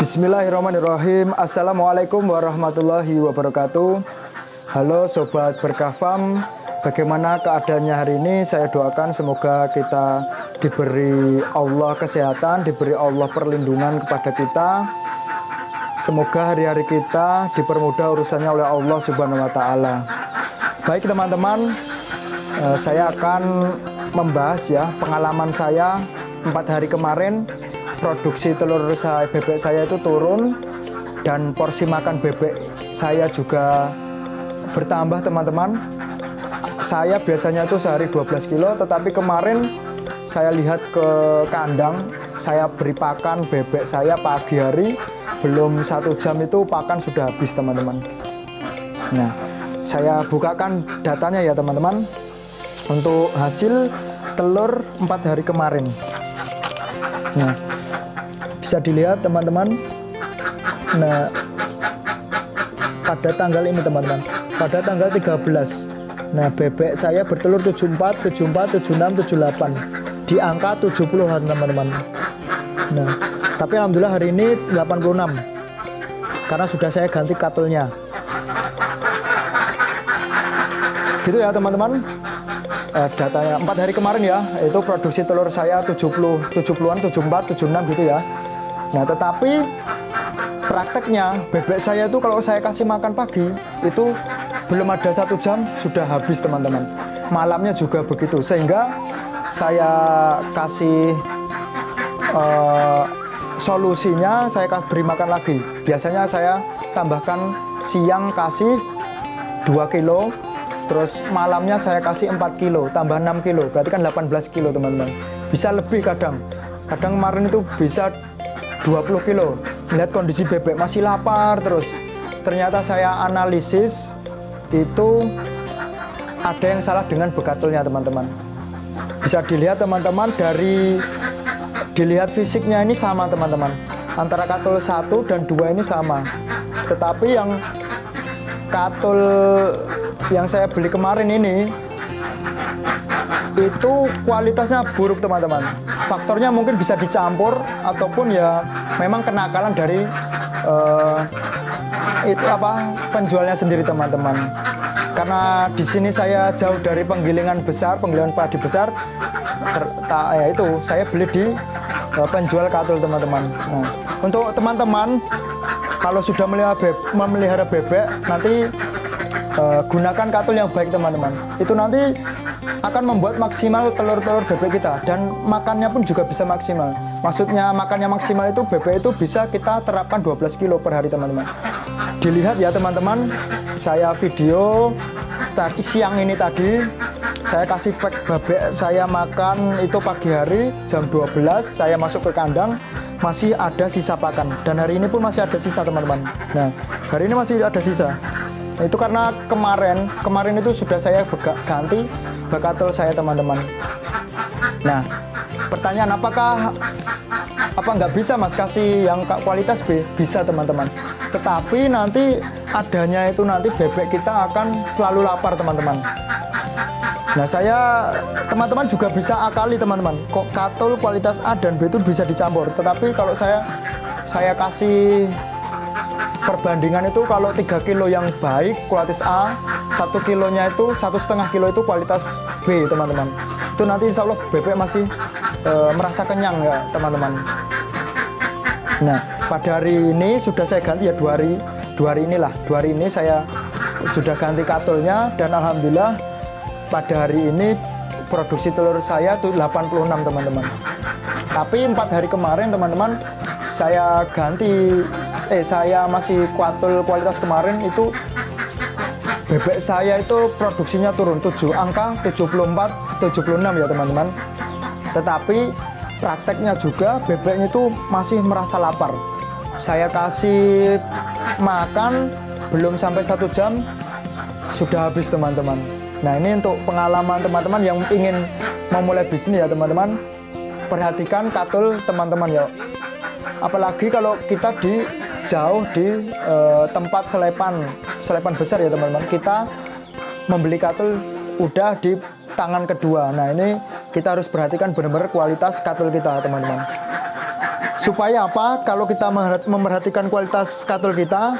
Bismillahirrahmanirrahim. Assalamualaikum warahmatullahi wabarakatuh. Halo Sobat Berkah Farm, bagaimana keadaannya hari ini? Saya doakan semoga kita diberi Allah kesehatan, diberi Allah perlindungan kepada kita. Semoga hari-hari kita dipermudah urusannya oleh Allah Subhanahu wa Ta'ala. Baik teman-teman, saya akan membahas ya pengalaman saya 4 hari kemarin. Produksi telur bebek saya itu turun dan porsi makan bebek saya juga bertambah teman-teman. Saya biasanya itu sehari 12 kilo, tetapi kemarin saya lihat ke kandang, saya beri pakan bebek saya pagi hari, belum 1 jam itu pakan sudah habis teman-teman. Nah, saya bukakan datanya ya teman-teman untuk hasil telur 4 hari kemarin. Nah, bisa dilihat teman-teman. Nah, pada tanggal ini teman-teman, pada tanggal 13. Nah, bebek saya bertelur 74, 74, 76, 78 di angka 70-an teman-teman. Nah, tapi alhamdulillah hari ini 86 karena sudah saya ganti katulnya. Gitu ya teman-teman. Datanya 4 hari kemarin ya, itu produksi telur saya 70-an, 74, 76 gitu ya. Nah, tetapi prakteknya bebek saya itu kalau saya kasih makan pagi itu belum ada 1 jam sudah habis teman-teman. Malamnya juga begitu, sehingga saya kasih solusinya, saya beri makan lagi. Biasanya saya tambahkan siang kasih 2 kilo, terus malamnya saya kasih 4 kilo, tambah 6 kilo, berarti kan 18 kilo teman-teman. Bisa lebih kadang kemarin itu bisa 20 kilo. Melihat kondisi bebek masih lapar terus. Ternyata saya analisis itu ada yang salah dengan bekatulnya teman-teman. Bisa dilihat teman-teman, dari dilihat fisiknya ini sama teman-teman. Antara katul 1 dan 2 ini sama. Tetapi yang katul yang saya beli kemarin ini itu kualitasnya buruk teman-teman. Faktornya mungkin bisa dicampur ataupun ya memang kenakalan dari penjualnya sendiri teman-teman. Karena di sini saya jauh dari penggilingan padi besar, ya itu saya beli di penjual katul teman-teman. Nah, untuk teman-teman kalau sudah memelihara bebek nanti gunakan katul yang baik teman-teman. Itu nanti akan membuat maksimal telur-telur bebek kita, dan makannya pun juga bisa maksimal. Maksudnya makannya maksimal itu bebek itu bisa kita terapkan 12 kilo per hari teman-teman. Dilihat ya teman-teman, saya video siang ini tadi saya kasih pack bebek saya makan itu pagi hari jam 12 saya masuk ke kandang, masih ada sisa pakan, dan hari ini pun masih ada sisa teman-teman. Nah, hari ini masih ada sisa. Itu karena kemarin itu sudah saya ganti bekatul saya teman-teman. Nah, pertanyaan apa nggak bisa mas kasih yang kualitas B? Bisa teman-teman, tetapi nanti adanya itu nanti bebek kita akan selalu lapar teman-teman. Nah, teman-teman juga bisa akali teman-teman, kok katul kualitas A dan B itu bisa dicampur. Tetapi kalau saya kasih perbandingan itu, kalau 3 kilo yang baik kualitas A, 1 kilonya itu 1,5 kilo itu kualitas B teman-teman. Itu nanti insya Allah bebek masih merasa kenyang ya teman-teman. Nah, pada hari ini sudah saya ganti ya 2 hari ini saya sudah ganti katulnya, dan alhamdulillah pada hari ini produksi telur saya tuh 86 teman-teman. Tapi 4 hari kemarin teman-teman saya masih katul kualitas kemarin itu bebek saya itu produksinya turun angka 74, 76 ya teman-teman. Tetapi prakteknya juga bebeknya itu masih merasa lapar. Saya kasih makan belum sampai 1 jam sudah habis teman-teman. Nah, ini untuk pengalaman teman-teman yang ingin memulai bisnis ya teman-teman. Perhatikan katul teman-teman ya. Apalagi kalau kita jauh di tempat selepan besar ya teman-teman. Kita membeli katul udah di tangan kedua. Nah, ini kita harus perhatikan benar-benar kualitas katul kita teman-teman. Supaya apa? Kalau kita memerhatikan kualitas katul kita,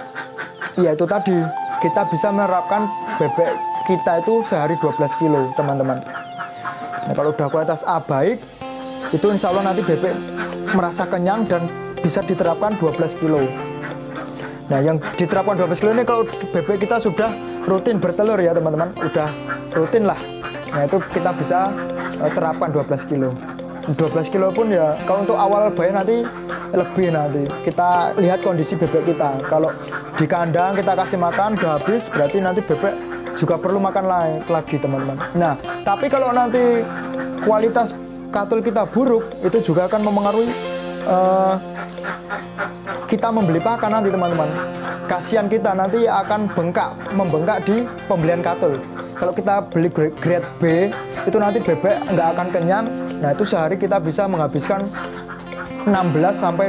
yaitu tadi kita bisa menerapkan bebek kita itu sehari 12 kilo teman-teman. Nah, kalau udah kualitas A baik, itu insya Allah nanti bebek merasa kenyang dan bisa diterapkan 12 kilo. Nah, yang diterapkan 12 kilo ini kalau bebek kita sudah rutin bertelur ya teman-teman, udah rutin lah. Nah, itu kita bisa terapkan 12 kilo. 12 kilo pun ya kalau untuk awal bayi nanti lebih, nanti kita lihat kondisi bebek kita. Kalau di kandang kita kasih makan udah habis, berarti nanti bebek juga perlu makan lagi teman-teman. Nah, tapi kalau nanti kualitas katul kita buruk, itu juga akan mempengaruhi kita membeli pakan nanti teman-teman. Kasihan kita nanti akan membengkak di pembelian katul. Kalau kita beli grade B, itu nanti bebek nggak akan kenyang. Nah, itu sehari kita bisa menghabiskan 16 sampai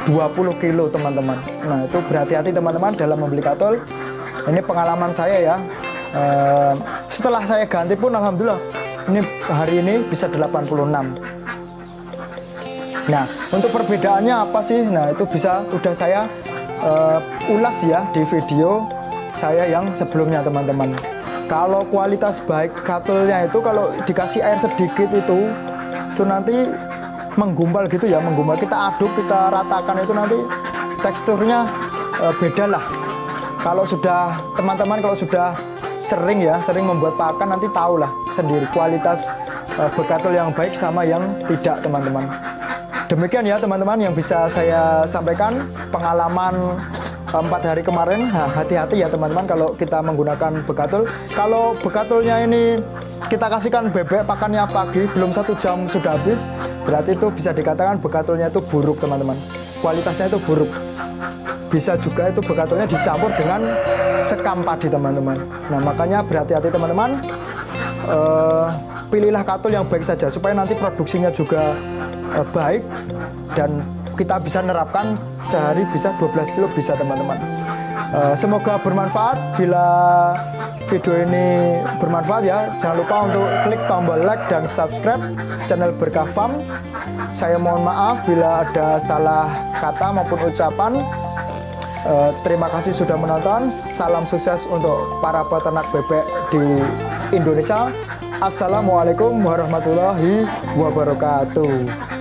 20 kilo teman-teman. Nah, itu berhati-hati teman-teman dalam membeli katul. Ini pengalaman saya ya. Setelah saya ganti pun alhamdulillah ini hari ini bisa 86. Nah, untuk perbedaannya apa sih? Nah, itu udah saya ulas ya di video saya yang sebelumnya teman-teman. Kalau kualitas baik katulnya itu kalau dikasih air sedikit itu nanti menggumpal gitu ya, menggumpal, kita aduk, kita ratakan, itu nanti teksturnya beda lah. Kalau sudah teman-teman kalau sudah sering membuat pakan, nanti tahulah sendiri kualitas bekatul yang baik sama yang tidak teman-teman. Demikian ya teman-teman yang bisa saya sampaikan pengalaman 4 hari kemarin. Nah, hati-hati ya teman-teman kalau kita menggunakan bekatul. Kalau bekatulnya ini kita kasihkan bebek pakannya pagi, belum 1 jam sudah habis, berarti itu bisa dikatakan bekatulnya itu buruk teman-teman. Kualitasnya itu buruk. Bisa juga itu bekatulnya dicampur dengan sekam padi teman-teman. Nah, makanya berhati-hati teman-teman. Pilihlah katul yang baik saja supaya nanti produksinya juga baik dan kita bisa nerapkan sehari bisa 12 kilo bisa teman-teman. Semoga bermanfaat. Bila video ini bermanfaat ya, jangan lupa untuk klik tombol like dan subscribe channel Berkah Farm. Saya mohon maaf bila ada salah kata maupun ucapan. Terima kasih sudah menonton. Salam sukses untuk para peternak bebek di Indonesia. Assalamualaikum warahmatullahi wabarakatuh.